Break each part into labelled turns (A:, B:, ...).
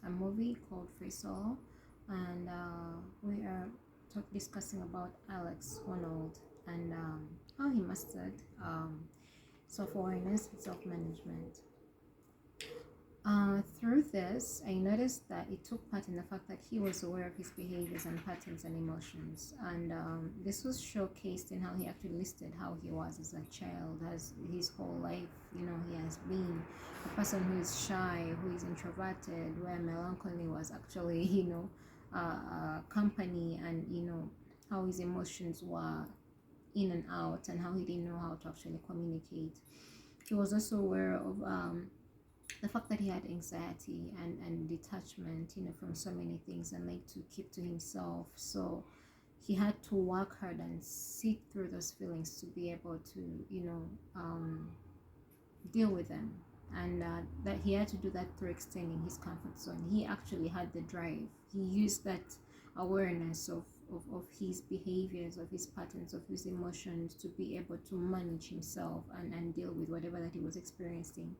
A: a movie called Free Solo, and we are discussing about Alex Honnold and how he mastered self-awareness and self-management. Through this, I noticed that it took part in the fact that he was aware of his behaviors and patterns and emotions. And this was showcased in how he actually listed how he was as a child, as his whole life. He has been a person who is shy, who is introverted, where melancholy was actually, company, and, how his emotions were in and out, and how he didn't know how to actually communicate. He was also aware of the fact that he had anxiety and detachment, from so many things, and like to keep to himself. So he had to work hard and sit through those feelings to be able to, deal with them. And that he had to do that through extending his comfort zone. He actually had the drive. He used that awareness of his behaviors, of his patterns, of his emotions to be able to manage himself and deal with whatever that he was experiencing.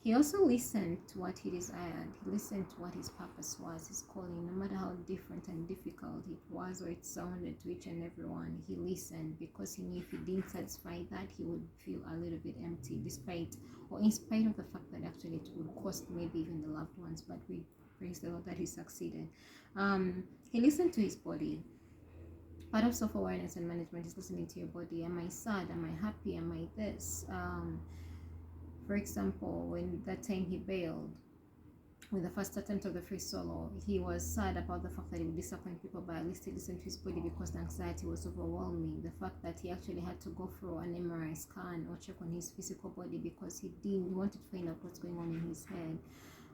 A: He also listened to what he desired. He listened to what his purpose was, his calling, no matter how different and difficult it was or it sounded to each and every one. He listened because he knew if he didn't satisfy that, he would feel a little bit empty, despite or in spite of the fact that actually it would cost maybe even the loved ones. But we praise the Lord that he succeeded. He listened to his body. Part of self-awareness and management is listening to your body. Am I sad? Am I happy? Am I this? For example, when that time he bailed with the first attempt of the Free Solo, he was sad about the fact that he would disappoint people, but at least he listened to his body because the anxiety was overwhelming. The fact that he actually had to go through an MRI scan or check on his physical body because he wanted to find out what's going on in his head.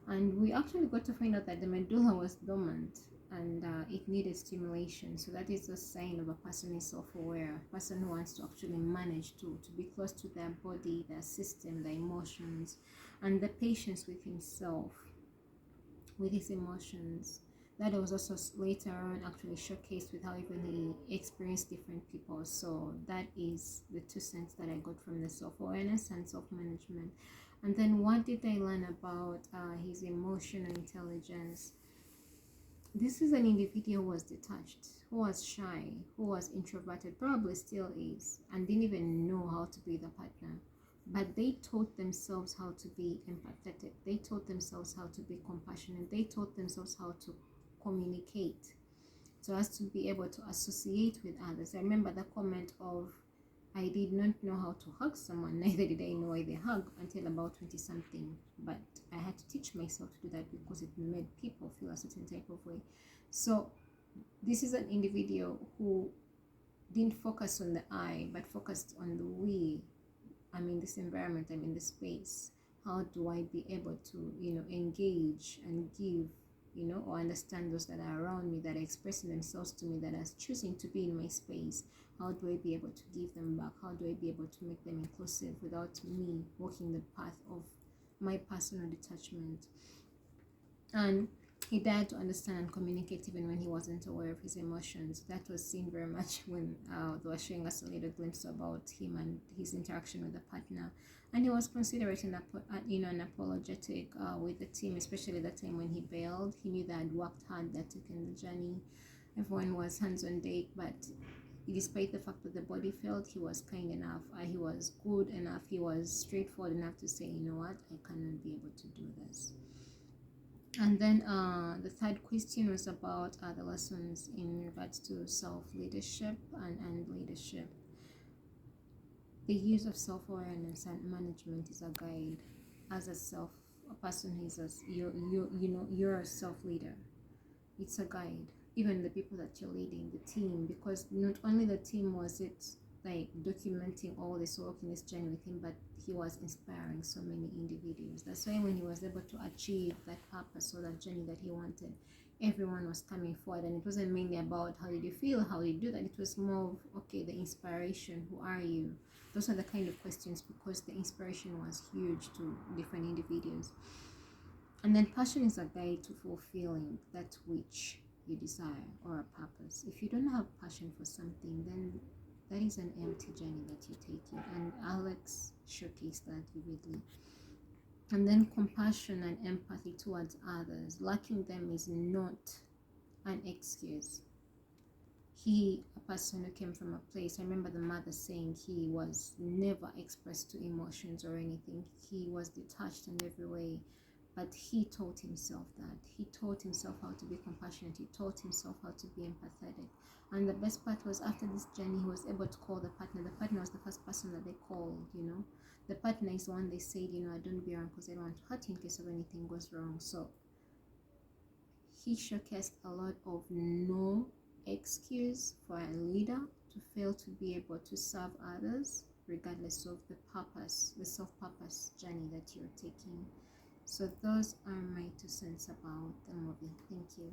A: And we actually got to find out that the medulla was dormant, and it needed stimulation. So that is a sign of a person is self-aware, a person who wants to actually manage to be close to their body, their system, their emotions, and the patience with himself, with his emotions. That was also later on actually showcased with how even he experienced different people. So that is the 2 cents that I got from the self-awareness and self-management. And then what did I learn about his emotional intelligence? This is an individual who was detached, who was shy, who was introverted, probably still is, and didn't even know how to be the partner. But they taught themselves how to be empathetic. They taught themselves how to be compassionate. They taught themselves how to communicate so as to be able to associate with others. I remember the comment of, I did not know how to hug someone, neither did I know why they hug until about 20 something. But I had to teach myself to do that because it made people feel a certain type of way. So this is an individual who didn't focus on the I, but focused on the we. I'm in this environment, I'm in this space. How do I be able to, engage and give, or understand those that are around me, that are expressing themselves to me, that are choosing to be in my space? How do I be able to give them back? How do I be able to make them inclusive without me walking the path of my personal detachment? And he dared to understand and communicate even when he wasn't aware of his emotions. That was seen very much when they were showing us a little glimpse about him and his interaction with the partner. And he was considerate and apologetic with the team, especially the time when he bailed. He knew that I'd worked hard, that taken the journey. Everyone was hands on deck, but despite the fact that the body failed, he was kind enough. He was good enough. He was straightforward enough to say, you know what, I cannot be able to do this. And then the third question was about the lessons in regards to self-leadership and leadership. The use of self-awareness and management is a guide. As a person who is you're a self-leader. It's a guide. Even the people that you're leading, the team, because not only the team was it like documenting all this work in this journey with him, but he was inspiring so many individuals. That's why when he was able to achieve that purpose or that journey that he wanted, everyone was coming forward, and it wasn't mainly about how did you feel, how did you do that. It was more of, okay, the inspiration, who are you? Those are the kind of questions, because the inspiration was huge to different individuals. And then passion is a guide to fulfilling that which you desire, or a purpose. If you don't have passion for something, then that is an empty journey that you're taking. And Alex showcased that vividly. And then compassion and empathy towards others. Lacking them is not an excuse. A person who came from a place, I remember the mother saying he was never expressed to emotions or anything. He was detached in every way. But he taught himself that. He taught himself how to be compassionate. He taught himself how to be empathetic. And the best part was, after this journey, he was able to call the partner. The partner was the first person that they called, The partner is the one they said, I don't be around because I don't want to hurt you in case of anything goes wrong. So he showcased a lot of no excuse for a leader to fail to be able to serve others, regardless of the purpose, the self-purpose journey that you're taking. So those are my 2 cents about the movie. Thank you.